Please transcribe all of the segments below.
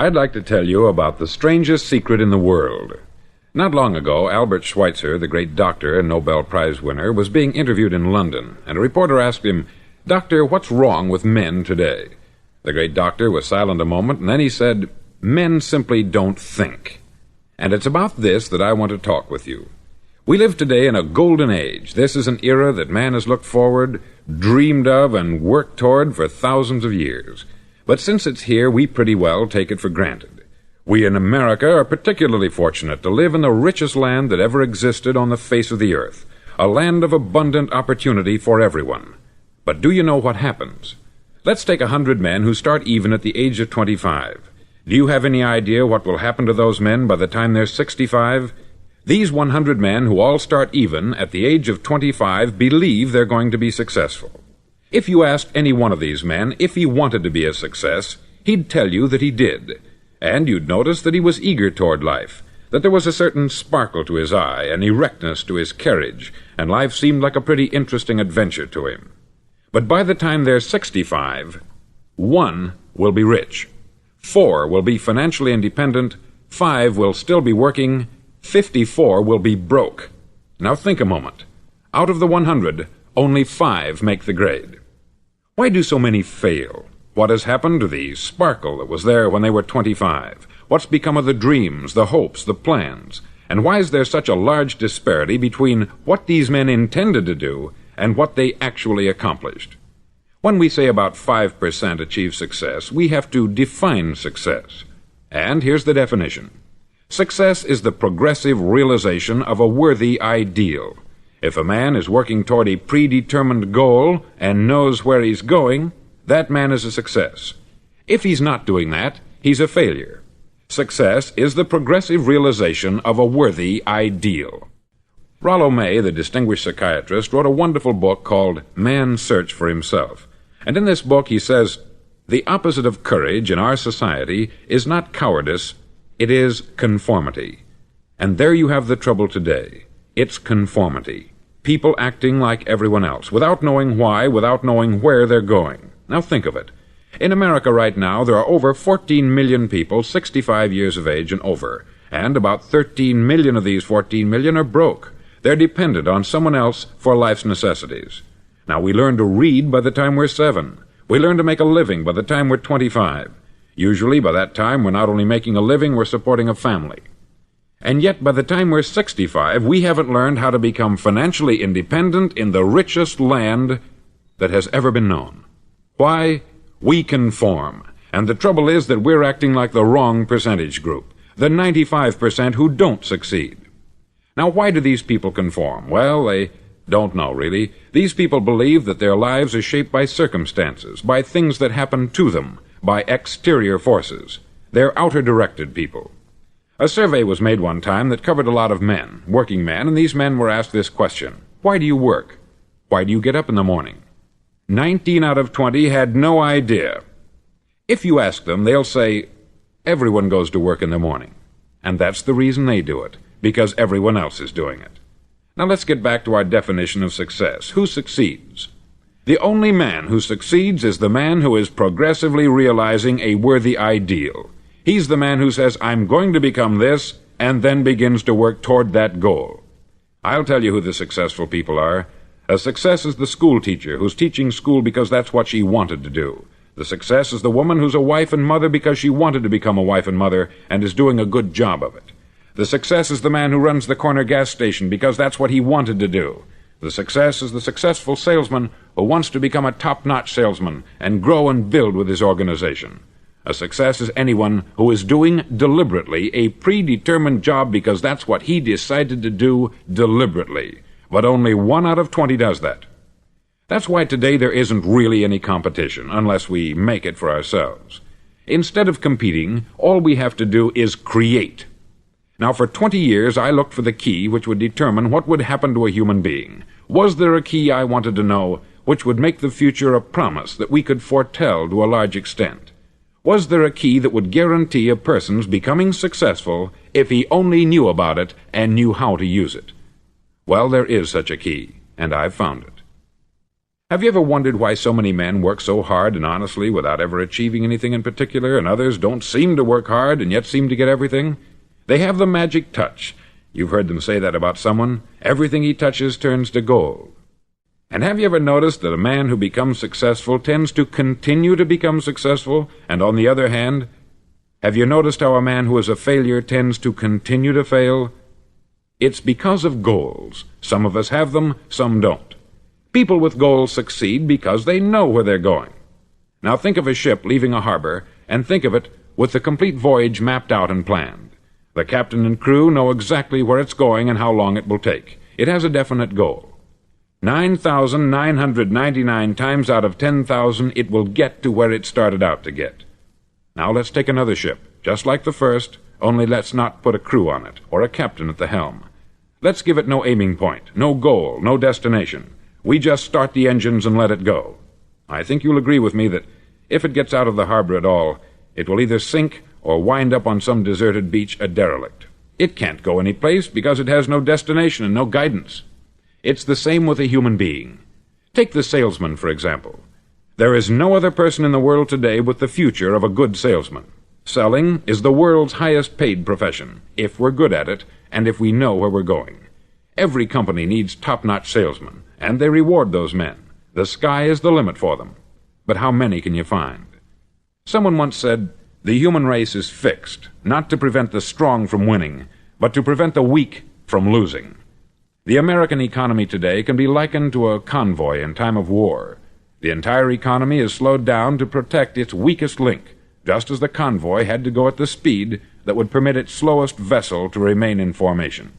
I'd like to tell you about the strangest secret in the world. Not long ago, Albert Schweitzer, the great doctor and Nobel Prize winner, was being interviewed in London, and a reporter asked him, "Doctor, what's wrong with men today?" The great doctor was silent a moment, and then he said, "Men simply don't think." And it's about this that I want to talk with you. We live today in a golden age. This is an era that man has looked forward, dreamed of, and worked toward for thousands of years. But since it's here, we pretty well take it for granted. We in America are particularly fortunate to live in the richest land that ever existed on the face of the earth, a land of abundant opportunity for everyone. But do you know what happens? Let's take 100 men who start even at the age of 25. Do you have any idea what will happen to those men by the time they're 65? These 100 men who all start even at the age of 25 believe they're going to be successful. If you asked any one of these men if he wanted to be a success, he'd tell you that he did. And you'd notice that he was eager toward life, that there was a certain sparkle to his eye, an erectness to his carriage, and life seemed like a pretty interesting adventure to him. But by the time they're 65, 1 will be rich, 4 will be financially independent, 5 will still be working, 54 will be broke. Now think a moment. Out of the 100, only 5 make the grade. Why do so many fail? What has happened to the sparkle that was there when they were 25? What's become of the dreams, the hopes, the plans? And why is there such a large disparity between what these men intended to do and what they actually accomplished? When we say about 5% achieve success, we have to define success. And here's the definition. Success is the progressive realization of a worthy ideal. If a man is working toward a predetermined goal and knows where he's going, that man is a success. If he's not doing that, he's a failure. Success is the progressive realization of a worthy ideal. Rollo May, the distinguished psychiatrist, wrote a wonderful book called Man's Search for Himself. And in this book he says, "The opposite of courage in our society is not cowardice, it is conformity." And there you have the trouble today. It's conformity. People acting like everyone else, without knowing why, without knowing where they're going. Now think of it. In America right now, there are over 14 million people 65 years of age and over, and about 13 million of these 14 million are broke. They're dependent on someone else for life's necessities. Now, we learn to read by the time we're 7. We learn to make a living by the time we're 25. Usually, by that time, we're not only making a living, we're supporting a family. And yet, by the time we're 65, we haven't learned how to become financially independent in the richest land that has ever been known. Why? We conform. And the trouble is that we're acting like the wrong percentage group, the 95% who don't succeed. Now, why do these people conform? Well, they don't know, really. These people believe that their lives are shaped by circumstances, by things that happen to them, by exterior forces. They're outer-directed people. A survey was made one time that covered a lot of men, working men, and these men were asked this question: why do you work? Why do you get up in the morning? 19 out of 20 had no idea. If you ask them, they'll say, everyone goes to work in the morning. And that's the reason they do it, because everyone else is doing it. Now let's get back to our definition of success. Who succeeds? The only man who succeeds is the man who is progressively realizing a worthy ideal. He's the man who says, I'm going to become this, and then begins to work toward that goal. I'll tell you who the successful people are. A success is the school teacher who's teaching school because that's what she wanted to do. The success is the woman who's a wife and mother because she wanted to become a wife and mother and is doing a good job of it. The success is the man who runs the corner gas station because that's what he wanted to do. The success is the successful salesman who wants to become a top-notch salesman and grow and build with his organization. A success is anyone who is doing deliberately a predetermined job because that's what he decided to do deliberately. But only 1 out of 20 does that. That's why today there isn't really any competition, unless we make it for ourselves. Instead of competing, all we have to do is create. Now, for 20 years, I looked for the key which would determine what would happen to a human being. Was there a key, I wanted to know, which would make the future a promise that we could foretell to a large extent? Was there a key that would guarantee a person's becoming successful if he only knew about it and knew how to use it? Well, there is such a key, and I've found it. Have you ever wondered why so many men work so hard and honestly without ever achieving anything in particular, and others don't seem to work hard and yet seem to get everything? They have the magic touch. You've heard them say that about someone. Everything he touches turns to gold. And have you ever noticed that a man who becomes successful tends to continue to become successful, and on the other hand, have you noticed how a man who is a failure tends to continue to fail? It's because of goals. Some of us have them, some don't. People with goals succeed because they know where they're going. Now think of a ship leaving a harbor, and think of it with the complete voyage mapped out and planned. The captain and crew know exactly where it's going and how long it will take. It has a definite goal. 9,999 times out of 10,000 it will get to where it started out to get. Now let's take another ship, just like the first, only let's not put a crew on it, or a captain at the helm. Let's give it no aiming point, no goal, no destination. We just start the engines and let it go. I think you'll agree with me that if it gets out of the harbor at all, it will either sink or wind up on some deserted beach a derelict. It can't go any place because it has no destination and no guidance. It's the same with a human being. Take the salesman, for example. There is no other person in the world today with the future of a good salesman. Selling is the world's highest paid profession, if we're good at it, and if we know where we're going. Every company needs top-notch salesmen, and they reward those men. The sky is the limit for them. But how many can you find? Someone once said, the human race is fixed, not to prevent the strong from winning, but to prevent the weak from losing. The American economy today can be likened to a convoy in time of war. The entire economy is slowed down to protect its weakest link, just as the convoy had to go at the speed that would permit its slowest vessel to remain in formation.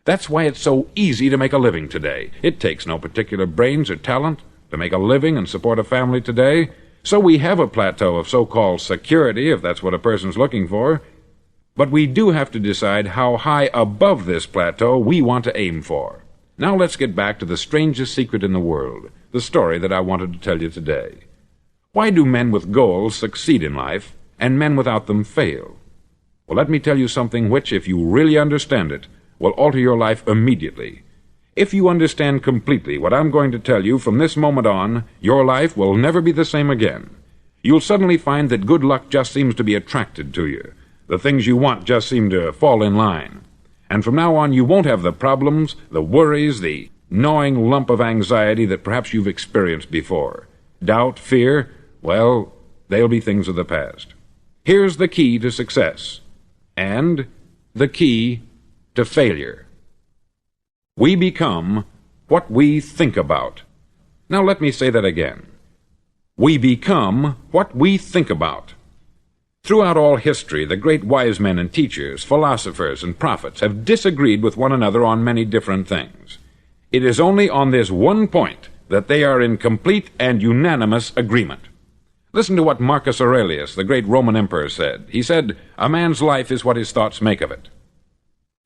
That's why it's so easy to make a living today. It takes no particular brains or talent to make a living and support a family today, so we have a plateau of so-called security, if that's what a person's looking for. But we do have to decide how high above this plateau we want to aim for. Now let's get back to the strangest secret in the world, the story that I wanted to tell you today. Why do men with goals succeed in life, and men without them fail? Well, let me tell you something which, if you really understand it, will alter your life immediately. If you understand completely what I'm going to tell you from this moment on, your life will never be the same again. You'll suddenly find that good luck just seems to be attracted to you. The things you want just seem to fall in line. And from now on, you won't have the problems, the worries, the gnawing lump of anxiety that perhaps you've experienced before. Doubt, fear, well, they'll be things of the past. Here's the key to success, and the key to failure. We become what we think about. Now let me say that again. We become what we think about. Throughout all history, the great wise men and teachers, philosophers and prophets have disagreed with one another on many different things. It is only on this one point that they are in complete and unanimous agreement. Listen to what Marcus Aurelius, the great Roman emperor, said. He said, "A man's life is what his thoughts make of it."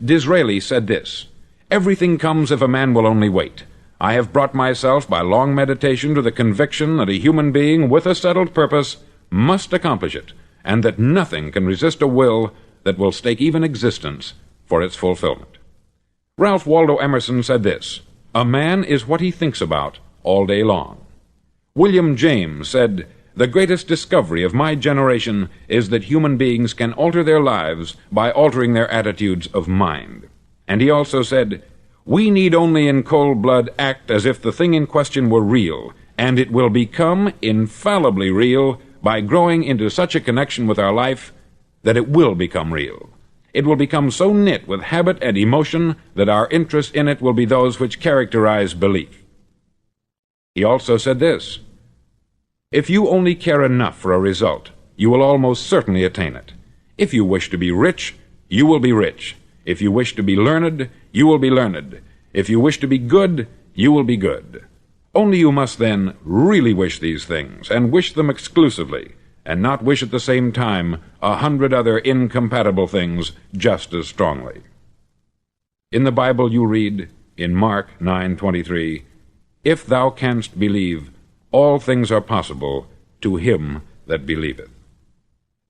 Disraeli said this, "Everything comes if a man will only wait. I have brought myself by long meditation to the conviction that a human being with a settled purpose must accomplish it, and that nothing can resist a will that will stake even existence for its fulfillment." Ralph Waldo Emerson said this, "A man is what he thinks about all day long." William James said, "The greatest discovery of my generation is that human beings can alter their lives by altering their attitudes of mind." And he also said, "We need only in cold blood act as if the thing in question were real, and it will become infallibly real by growing into such a connection with our life that it will become real. It will become so knit with habit and emotion that our interest in it will be those which characterize belief." He also said this, "If you only care enough for a result, you will almost certainly attain it. If you wish to be rich, you will be rich. If you wish to be learned, you will be learned. If you wish to be good, you will be good. Only you must then really wish these things, and wish them exclusively, and not wish at the same time 100 other incompatible things just as strongly." In the Bible you read, in Mark 9:23, "If thou canst believe, all things are possible to him that believeth."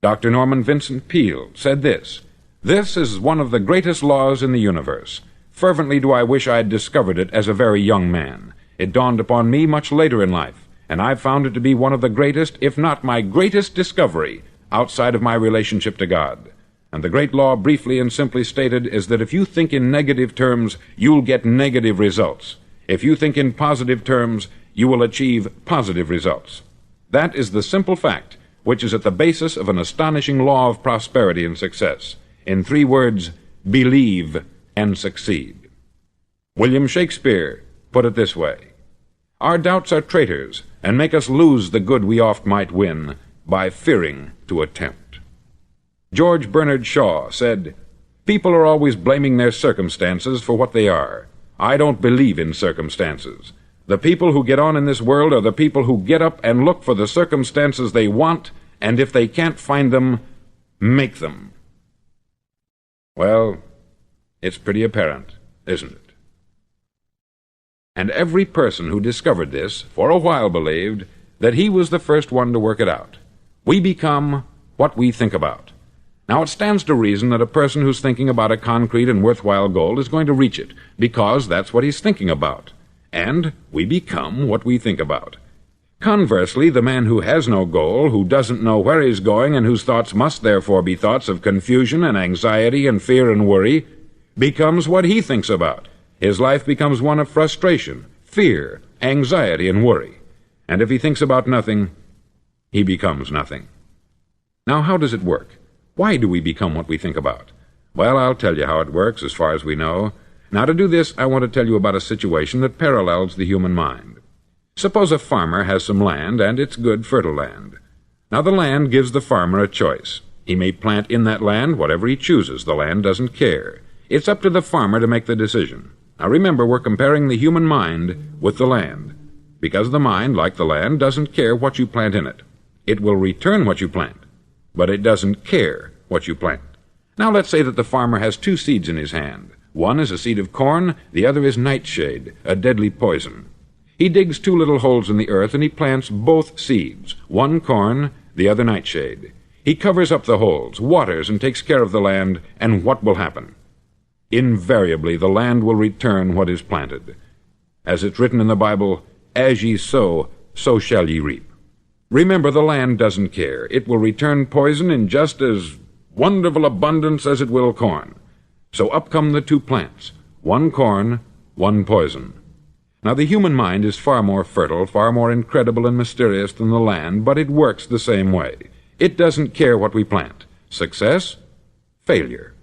Dr. Norman Vincent Peale said this, "This is one of the greatest laws in the universe. Fervently do I wish I had discovered it as a very young man. It dawned upon me much later in life, and I've found it to be one of the greatest, if not my greatest discovery, outside of my relationship to God. And the great law, briefly and simply stated, is that if you think in negative terms, you'll get negative results. If you think in positive terms, you will achieve positive results. That is the simple fact which is at the basis of an astonishing law of prosperity and success. In 3 words, believe and succeed. William Shakespeare put it this way: "Our doubts are traitors, and make us lose the good we oft might win, by fearing to attempt." George Bernard Shaw said, "People are always blaming their circumstances for what they are. I don't believe in circumstances. The people who get on in this world are the people who get up and look for the circumstances they want, and if they can't find them, make them." Well, it's pretty apparent, isn't it? And every person who discovered this for a while believed that he was the first one to work it out. We become what we think about. Now, it stands to reason that a person who's thinking about a concrete and worthwhile goal is going to reach it, because that's what he's thinking about. And we become what we think about. Conversely, the man who has no goal, who doesn't know where he's going, and whose thoughts must therefore be thoughts of confusion and anxiety and fear and worry, becomes what he thinks about. His life becomes one of frustration, fear, anxiety, and worry. And if he thinks about nothing, he becomes nothing. Now, how does it work? Why do we become what we think about? Well, I'll tell you how it works as far as we know. Now, to do this, I want to tell you about a situation that parallels the human mind. Suppose a farmer has some land, and it's good, fertile land. Now, the land gives the farmer a choice. He may plant in that land whatever he chooses. The land doesn't care. It's up to the farmer to make the decision. Now, remember, we're comparing the human mind with the land, because the mind, like the land, doesn't care what you plant in it. It will return what you plant, but it doesn't care what you plant. Now, let's say that the farmer has 2 seeds in his hand. One is a seed of corn, the other is nightshade, a deadly poison. He digs 2 little holes in the earth, and he plants both seeds, one corn, the other nightshade. He covers up the holes, waters, and takes care of the land, and what will happen? Invariably, the land will return what is planted. As it's written in the Bible, "As ye sow, so shall ye reap." Remember, the land doesn't care. It will return poison in just as wonderful abundance as it will corn. So up come the 2 plants, one corn, one poison. Now, the human mind is far more fertile, far more incredible and mysterious than the land, but it works the same way. It doesn't care what we plant. Success, failure.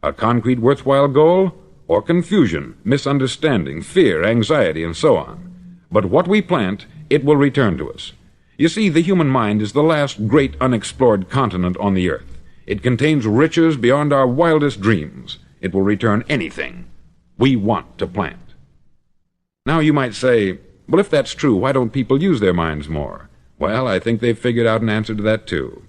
A concrete, worthwhile goal, or confusion, misunderstanding, fear, anxiety, and so on. But what we plant, it will return to us. You see, the human mind is the last great unexplored continent on the earth. It contains riches beyond our wildest dreams. It will return anything we want to plant. Now, you might say, well, if that's true, why don't people use their minds more? Well, I think they've figured out an answer to that, too.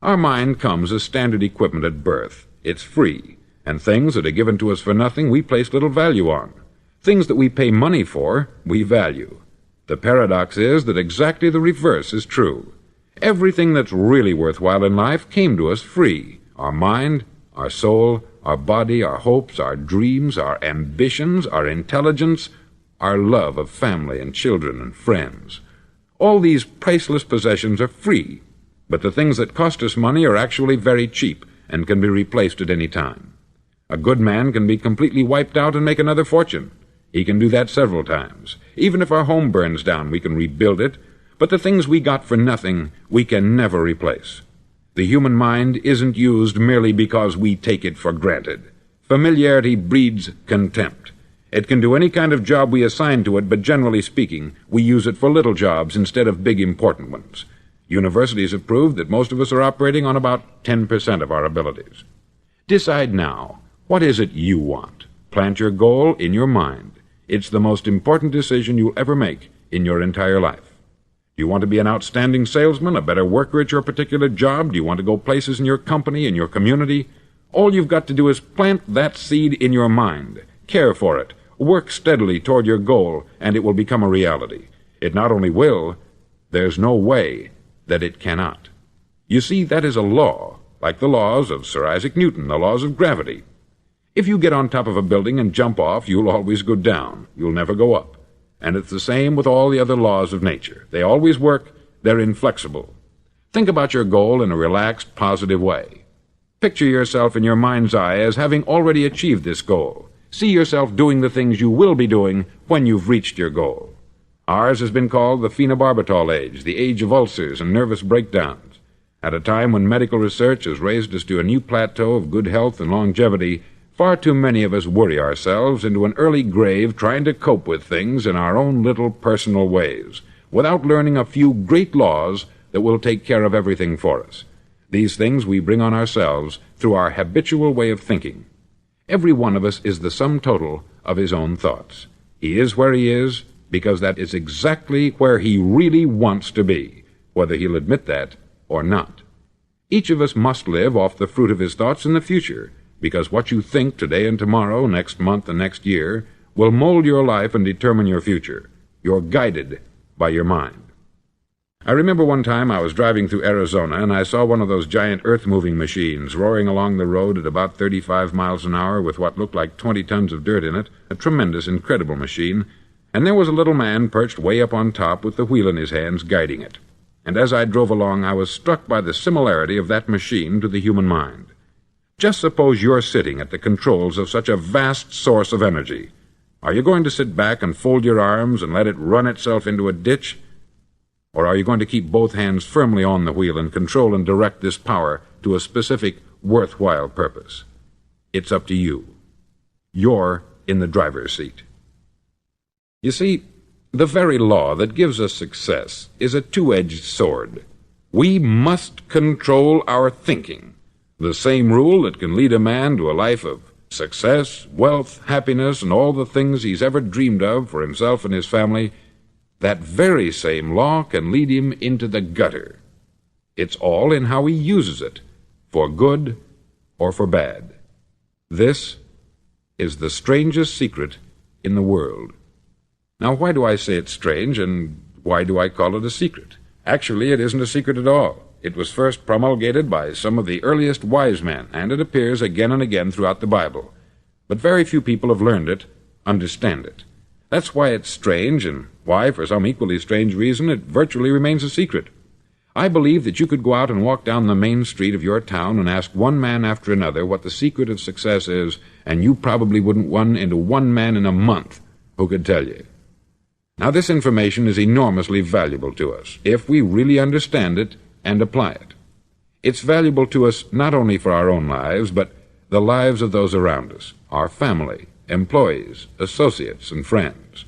Our mind comes as standard equipment at birth. It's free, and things that are given to us for nothing we place little value on. Things that we pay money for, we value. The paradox is that exactly the reverse is true. Everything that's really worthwhile in life came to us free. Our mind, our soul, our body, our hopes, our dreams, our ambitions, our intelligence, our love of family and children and friends. All these priceless possessions are free, but the things that cost us money are actually very cheap and can be replaced at any time. A good man can be completely wiped out and make another fortune. He can do that several times. Even if our home burns down, we can rebuild it, but the things we got for nothing, we can never replace. The human mind isn't used merely because we take it for granted. Familiarity breeds contempt. It can do any kind of job we assign to it, but generally speaking, we use it for little jobs instead of big important ones. Universities have proved that most of us are operating on about 10% of our abilities. Decide now, what is it you want? Plant your goal in your mind. It's the most important decision you'll ever make in your entire life. Do you want to be an outstanding salesman, a better worker at your particular job? Do you want to go places in your company, in your community? All you've got to do is plant that seed in your mind. Care for it. Work steadily toward your goal, and it will become a reality. It not only will, there's no way that it cannot. You see, that is a law, like the laws of Sir Isaac Newton, the laws of gravity. If you get on top of a building and jump off, you'll always go down. You'll never go up. And it's the same with all the other laws of nature. They always work. They're inflexible. Think about your goal in a relaxed, positive way. Picture yourself in your mind's eye as having already achieved this goal. See yourself doing the things you will be doing when you've reached your goal. Ours has been called the phenobarbital age, the age of ulcers and nervous breakdowns. At a time when medical research has raised us to a new plateau of good health and longevity, far too many of us worry ourselves into an early grave trying to cope with things in our own little personal ways, without learning a few great laws that will take care of everything for us. These things we bring on ourselves through our habitual way of thinking. Every one of us is the sum total of his own thoughts. He is where he is because that is exactly where he really wants to be, whether he'll admit that or not. Each of us must live off the fruit of his thoughts in the future, because what you think today and tomorrow, next month and next year, will mold your life and determine your future. You're guided by your mind. I remember one time I was driving through Arizona and I saw one of those giant earth-moving machines roaring along the road at about 35 miles an hour with what looked like 20 tons of dirt in it, a tremendous, incredible machine, and there was a little man perched way up on top with the wheel in his hands guiding it. And as I drove along, I was struck by the similarity of that machine to the human mind. Just suppose you're sitting at the controls of such a vast source of energy. Are you going to sit back and fold your arms and let it run itself into a ditch? Or are you going to keep both hands firmly on the wheel and control and direct this power to a specific, worthwhile purpose? It's up to you. You're in the driver's seat. You see, the very law that gives us success is a two-edged sword. We must control our thinking. The same rule that can lead a man to a life of success, wealth, happiness, and all the things he's ever dreamed of for himself and his family, that very same law can lead him into the gutter. It's all in how he uses it, for good or for bad. This is the strangest secret in the world. Now, why do I say it's strange, and why do I call it a secret? Actually, it isn't a secret at all. It was first promulgated by some of the earliest wise men, and it appears again and again throughout the Bible. But very few people have learned it, understand it. That's why it's strange, and why, for some equally strange reason, it virtually remains a secret. I believe that you could go out and walk down the main street of your town and ask one man after another what the secret of success is, and you probably wouldn't run into one man in a month who could tell you. Now, this information is enormously valuable to us, if we really understand it and apply it. It's valuable to us not only for our own lives, but the lives of those around us, our family, employees, associates, and friends.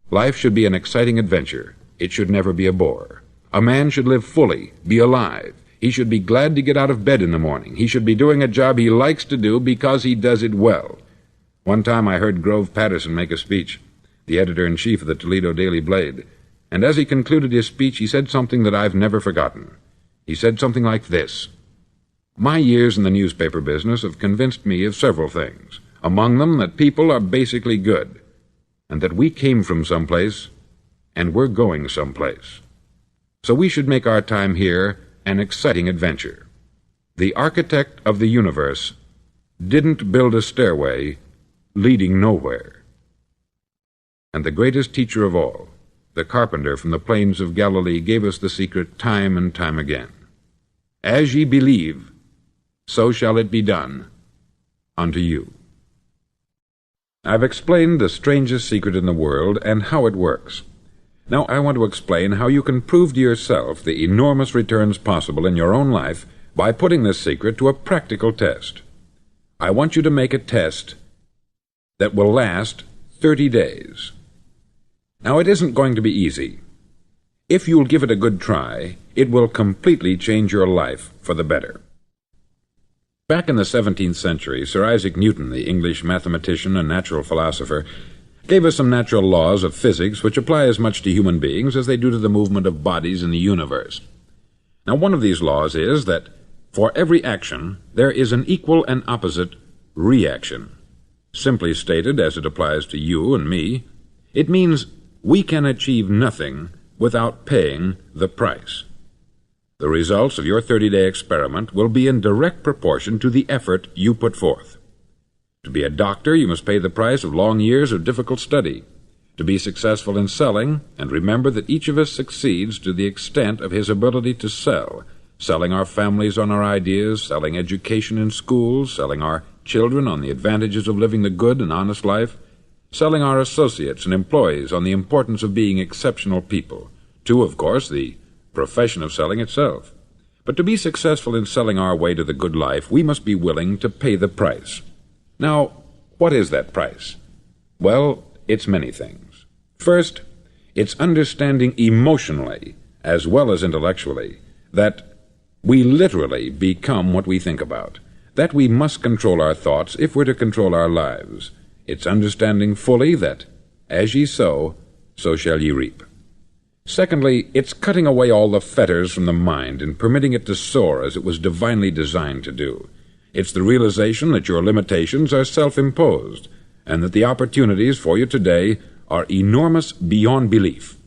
Life should be an exciting adventure. It should never be a bore. A man should live fully, be alive. He should be glad to get out of bed in the morning. He should be doing a job he likes to do because he does it well. One time I heard Grove Patterson make a speech, the editor-in-chief of the Toledo Daily Blade, and as he concluded his speech, he said something that I've never forgotten. He said something like this: "My years in the newspaper business have convinced me of several things, among them that people are basically good, and that we came from someplace, and we're going someplace. So we should make our time here an exciting adventure. The architect of the universe didn't build a stairway leading nowhere." And the greatest teacher of all, the carpenter from the plains of Galilee, gave us the secret time and time again. As ye believe, so shall it be done unto you. I've explained the strangest secret in the world and how it works. Now I want to explain how you can prove to yourself the enormous returns possible in your own life by putting this secret to a practical test. I want you to make a test that will last 30 days. Now, it isn't going to be easy. If you'll give it a good try, it will completely change your life for the better. Back in the 17th century, Sir Isaac Newton, the English mathematician and natural philosopher, gave us some natural laws of physics which apply as much to human beings as they do to the movement of bodies in the universe. Now, one of these laws is that for every action, there is an equal and opposite reaction. Simply stated, as it applies to you and me, it means we can achieve nothing without paying the price. The results of your 30-day experiment will be in direct proportion to the effort you put forth. To be a doctor, you must pay the price of long years of difficult study. To be successful in selling, and remember that each of us succeeds to the extent of his ability to sell, selling our families on our ideas, selling education in schools, selling our children on the advantages of living the good and honest life, selling our associates and employees on the importance of being exceptional people, to, of course, the profession of selling itself. But to be successful in selling our way to the good life, we must be willing to pay the price. Now, what is that price? Well, it's many things. First, it's understanding emotionally, as well as intellectually, that we literally become what we think about, that we must control our thoughts if we're to control our lives. It's understanding fully that, as ye sow, so shall ye reap. Secondly, it's cutting away all the fetters from the mind and permitting it to soar as it was divinely designed to do. It's the realization that your limitations are self-imposed, and that the opportunities for you today are enormous beyond belief.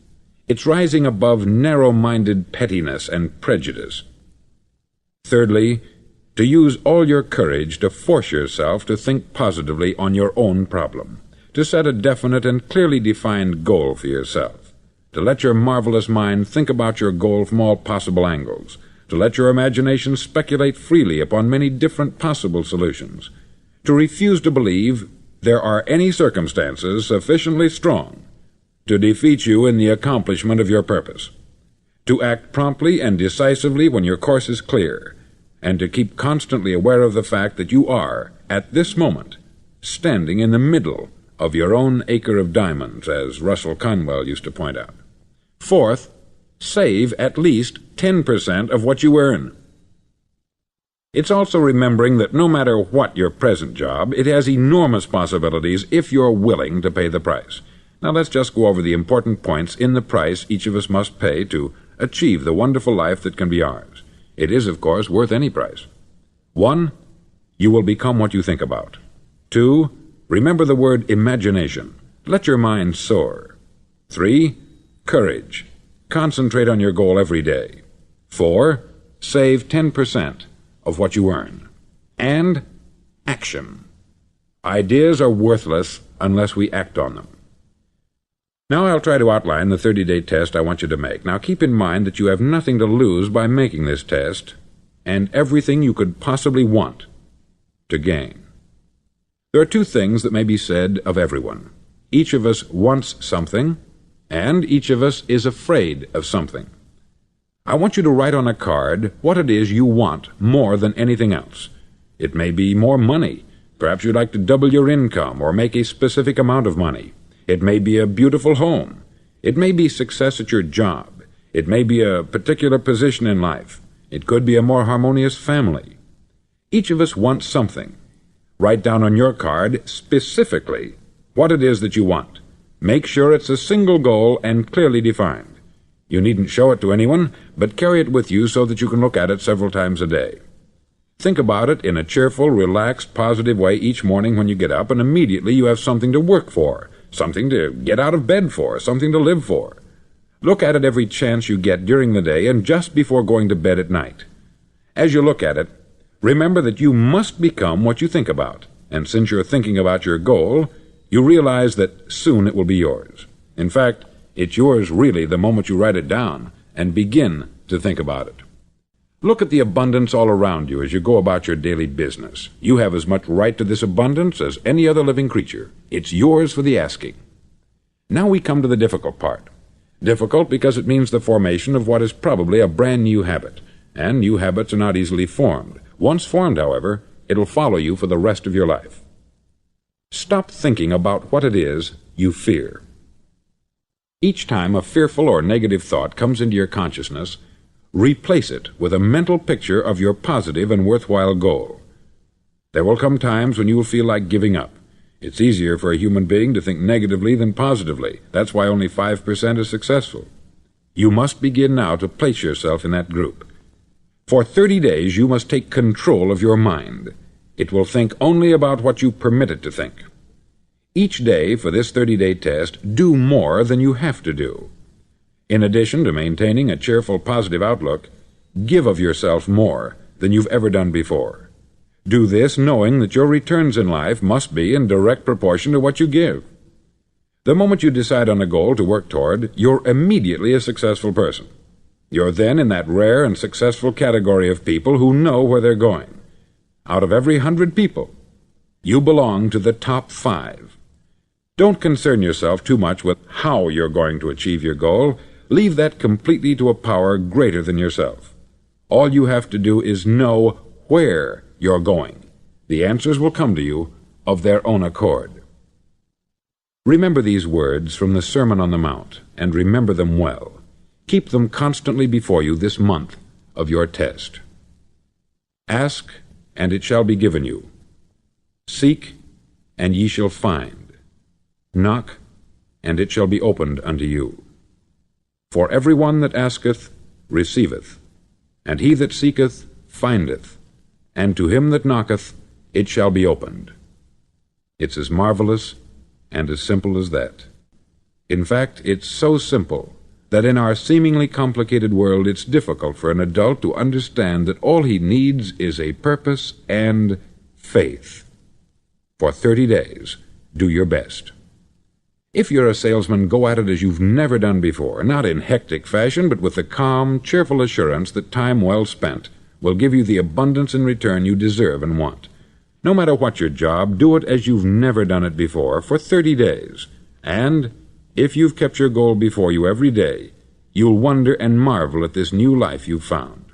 It's rising above narrow-minded pettiness and prejudice. Thirdly, to use all your courage to force yourself to think positively on your own problem, to set a definite and clearly defined goal for yourself, to let your marvelous mind think about your goal from all possible angles, to let your imagination speculate freely upon many different possible solutions, to refuse to believe there are any circumstances sufficiently strong to defeat you in the accomplishment of your purpose, to act promptly and decisively when your course is clear, and to keep constantly aware of the fact that you are, at this moment, standing in the middle of your own acre of diamonds, as Russell Conwell used to point out. Fourth, save at least 10% of what you earn. It's also remembering that no matter what your present job, it has enormous possibilities if you're willing to pay the price. Now let's just go over the important points in the price each of us must pay to achieve the wonderful life that can be ours. It is, of course, worth any price. 1. You will become what you think about. 2. Remember the word imagination. Let your mind soar. 3. Courage. Concentrate on your goal every day. 4. Save 10% of what you earn. And action. Ideas are worthless unless we act on them. Now I'll try to outline the 30-day test I want you to make. Now keep in mind that you have nothing to lose by making this test, and everything you could possibly want to gain. There are two things that may be said of everyone. Each of us wants something, and each of us is afraid of something. I want you to write on a card what it is you want more than anything else. It may be more money. Perhaps you'd like to double your income or make a specific amount of money. It may be a beautiful home. It may be success at your job. It may be a particular position in life. It could be a more harmonious family. Each of us wants something. Write down on your card specifically what it is that you want. Make sure it's a single goal and clearly defined. You needn't show it to anyone, but carry it with you so that you can look at it several times a day. Think about it in a cheerful, relaxed, positive way each morning when you get up, and immediately you have something to work for, something to get out of bed for, something to live for. Look at it every chance you get during the day and just before going to bed at night. As you look at it, remember that you must become what you think about, and since you're thinking about your goal, you realize that soon it will be yours. In fact, it's yours really the moment you write it down and begin to think about it. Look at the abundance all around you as you go about your daily business. You have as much right to this abundance as any other living creature. It's yours for the asking. Now we come to the difficult part. Difficult because it means the formation of what is probably a brand new habit, and new habits are not easily formed. Once formed, however, it'll follow you for the rest of your life. Stop thinking about what it is you fear. Each time a fearful or negative thought comes into your consciousness, replace it with a mental picture of your positive and worthwhile goal. There will come times when you will feel like giving up. It's easier for a human being to think negatively than positively. That's why only 5% is successful. You must begin now to place yourself in that group. For 30 days you must take control of your mind. It will think only about what you permit it to think. Each day for this 30-day test, do more than you have to do. In addition to maintaining a cheerful, positive outlook, give of yourself more than you've ever done before. Do this knowing that your returns in life must be in direct proportion to what you give. The moment you decide on a goal to work toward, you're immediately a successful person. You're then in that rare and successful category of people who know where they're going. Out of every 100 people, you belong to the top 5. Don't concern yourself too much with how you're going to achieve your goal. Leave that completely to a power greater than yourself. All you have to do is know where you're going. The answers will come to you of their own accord. Remember these words from the Sermon on the Mount, and remember them well. Keep them constantly before you this month of your test. Ask, and it shall be given you. Seek, and ye shall find. Knock, and it shall be opened unto you. For every one that asketh receiveth, and he that seeketh findeth, and to him that knocketh it shall be opened. It's as marvelous and as simple as that. In fact, it's so simple that in our seemingly complicated world it's difficult for an adult to understand that all he needs is a purpose and faith. For 30 days, do your best. If you're a salesman, go at it as you've never done before, not in hectic fashion, but with the calm, cheerful assurance that time well spent will give you the abundance in return you deserve and want. No matter what your job, do it as you've never done it before for 30 days. And if you've kept your goal before you every day, you'll wonder and marvel at this new life you've found.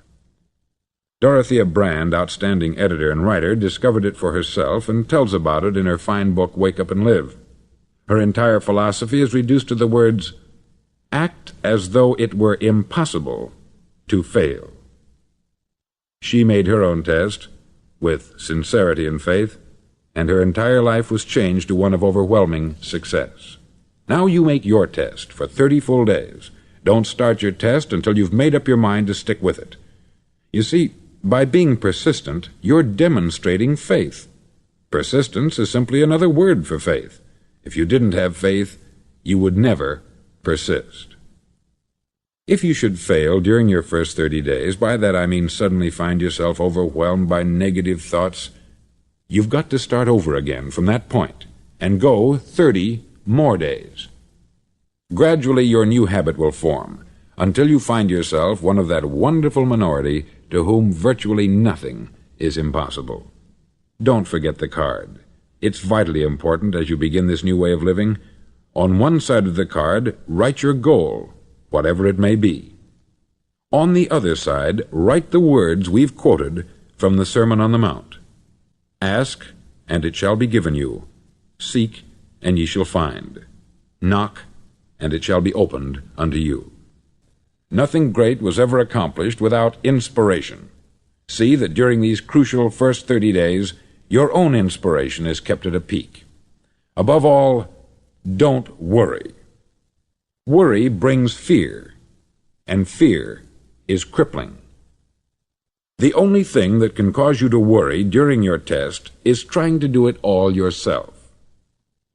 Dorothea Brand, outstanding editor and writer, discovered it for herself and tells about it in her fine book, Wake Up and Live. Her entire philosophy is reduced to the words, act as though it were impossible to fail. She made her own test with sincerity and faith, and her entire life was changed to one of overwhelming success. Now you make your test for 30 full days. Don't start your test until you've made up your mind to stick with it. You see, by being persistent, you're demonstrating faith. Persistence is simply another word for faith. If you didn't have faith, you would never persist. If you should fail during your first 30 days, by that I mean suddenly find yourself overwhelmed by negative thoughts, you've got to start over again from that point and go 30 more days. Gradually your new habit will form until you find yourself one of that wonderful minority to whom virtually nothing is impossible. Don't forget the card. It's vitally important as you begin this new way of living. On one side of the card, write your goal, whatever it may be. On the other side, write the words we've quoted from the Sermon on the Mount. Ask, and it shall be given you. Seek, and ye shall find. Knock, and it shall be opened unto you. Nothing great was ever accomplished without inspiration. See that during these crucial first 30 days, your own inspiration is kept at a peak. Above all, don't worry. Worry brings fear, and fear is crippling. The only thing that can cause you to worry during your test is trying to do it all yourself.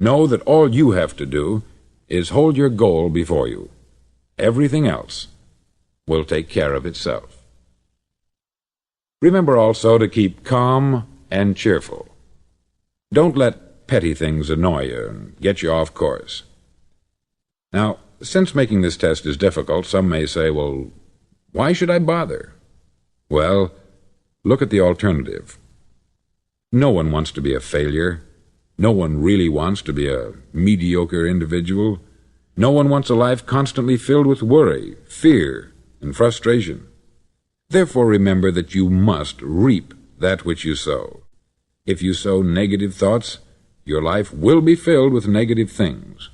Know that all you have to do is hold your goal before you. Everything else will take care of itself. Remember also to keep calm and cheerful. Don't let petty things annoy you and get you off course. Now, since making this test is difficult, some may say, well, why should I bother? Well, look at the alternative. No one wants to be a failure. No one really wants to be a mediocre individual. No one wants a life constantly filled with worry, fear, and frustration. Therefore, remember that you must reap that which you sow. If you sow negative thoughts, your life will be filled with negative things.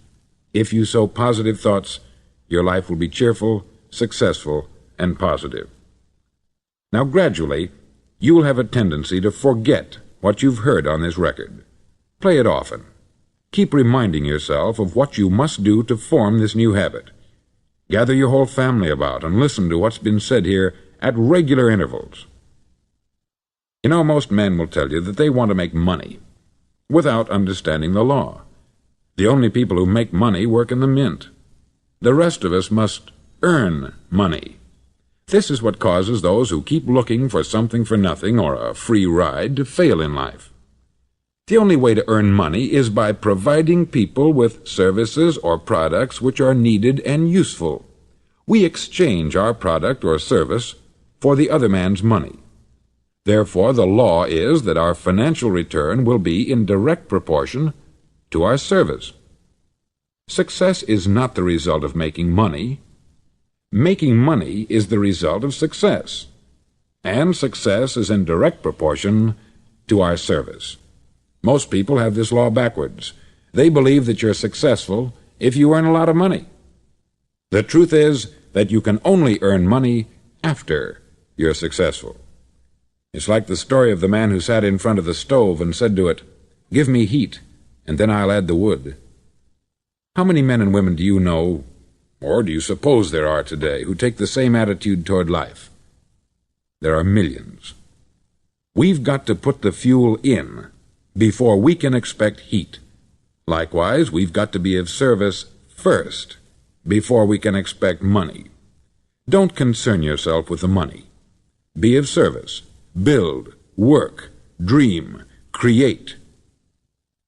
If you sow positive thoughts, your life will be cheerful, successful, and positive. Now, gradually, you will have a tendency to forget what you've heard on this record. Play it often. Keep reminding yourself of what you must do to form this new habit. Gather your whole family about and listen to what's been said here at regular intervals. You know, most men will tell you that they want to make money without understanding the law. The only people who make money work in the mint. The rest of us must earn money. This is what causes those who keep looking for something for nothing or a free ride to fail in life. The only way to earn money is by providing people with services or products which are needed and useful. We exchange our product or service for the other man's money. Therefore, the law is that our financial return will be in direct proportion to our service. Success is not the result of making money. Making money is the result of success, and success is in direct proportion to our service. Most people have this law backwards. They believe that you're successful if you earn a lot of money. The truth is that you can only earn money after you're successful. It's like the story of the man who sat in front of the stove and said to it, "Give me heat, and then I'll add the wood." How many men and women do you know, or do you suppose there are today, who take the same attitude toward life? There are millions. We've got to put the fuel in before we can expect heat. Likewise, we've got to be of service first before we can expect money. Don't concern yourself with the money. Be of service. Build, work, dream, create.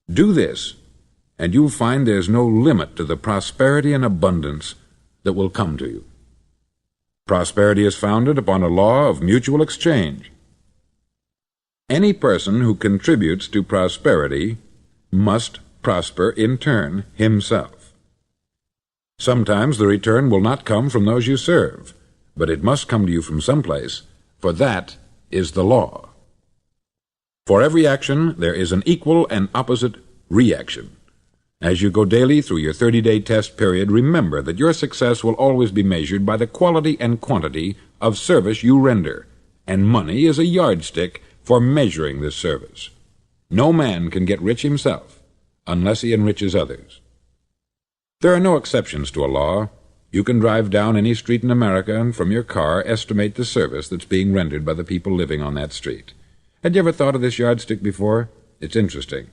Do this, and you'll find there's no limit to the prosperity and abundance that will come to you. Prosperity is founded upon a law of mutual exchange. Any person who contributes to prosperity must prosper in turn himself. Sometimes the return will not come from those you serve, but it must come to you from someplace, for that is the law. For every action, there is an equal and opposite reaction. As you go daily through your 30-day test period, remember that your success will always be measured by the quality and quantity of service you render, and money is a yardstick for measuring this service. No man can get rich himself unless he enriches others. There are no exceptions to a law. You can drive down any street in America and from your car estimate the service that's being rendered by the people living on that street. Had you ever thought of this yardstick before? It's interesting.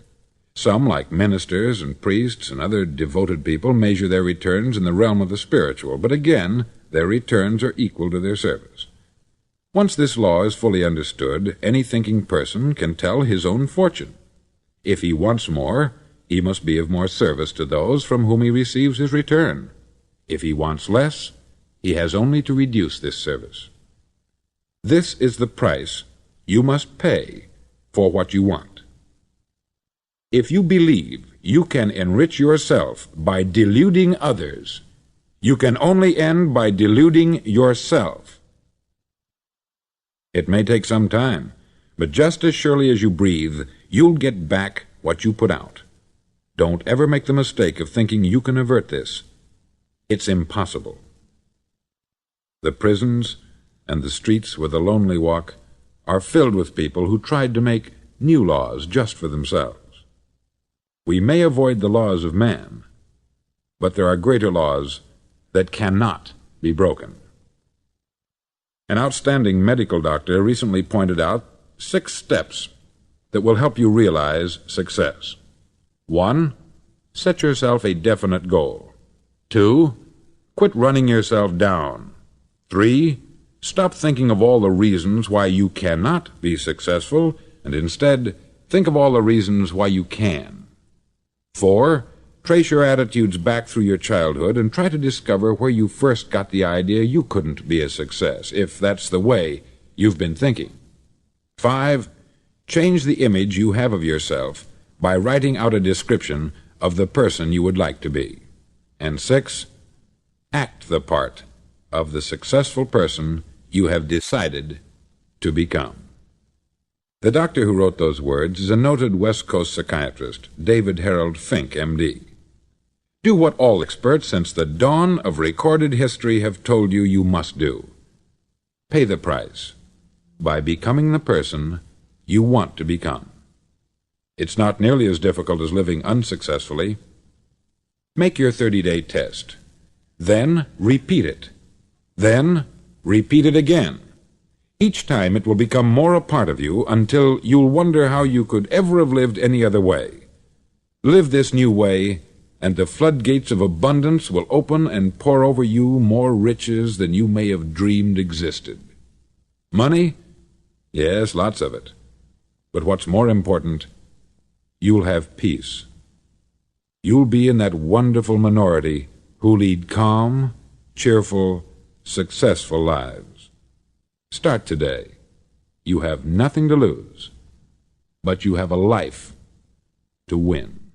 Some, like ministers and priests and other devoted people, measure their returns in the realm of the spiritual, but again, their returns are equal to their service. Once this law is fully understood, any thinking person can tell his own fortune. If he wants more, he must be of more service to those from whom he receives his return. If he wants less, he has only to reduce this service. This is the price you must pay for what you want. If you believe you can enrich yourself by deluding others, you can only end by deluding yourself. It may take some time, but just as surely as you breathe, you'll get back what you put out. Don't ever make the mistake of thinking you can avert this. It's impossible. The prisons and the streets where the lonely walk are filled with people who tried to make new laws just for themselves. We may avoid the laws of man, but there are greater laws that cannot be broken. An outstanding medical doctor recently pointed out 6 steps that will help you realize success. 1. Set yourself a definite goal. 2. Quit running yourself down. 3. Stop thinking of all the reasons why you cannot be successful, and instead think of all the reasons why you can. 4. Trace your attitudes back through your childhood and try to discover where you first got the idea you couldn't be a success, if that's the way you've been thinking. 5. Change the image you have of yourself by writing out a description of the person you would like to be. And 6. Act the part of the successful person you have decided to become. The doctor who wrote those words is a noted West Coast psychiatrist, David Harold Fink, M.D. Do what all experts since the dawn of recorded history have told you you must do. Pay the price by becoming the person you want to become. It's not nearly as difficult as living unsuccessfully. Make your 30-day test. Then repeat it. Then repeat it again. Each time it will become more a part of you until you'll wonder how you could ever have lived any other way. Live this new way, and the floodgates of abundance will open and pour over you more riches than you may have dreamed existed. Money? Yes, lots of it. But what's more important, you'll have peace. You'll be in that wonderful minority who lead calm, cheerful, successful lives. Start today. You have nothing to lose, but you have a life to win.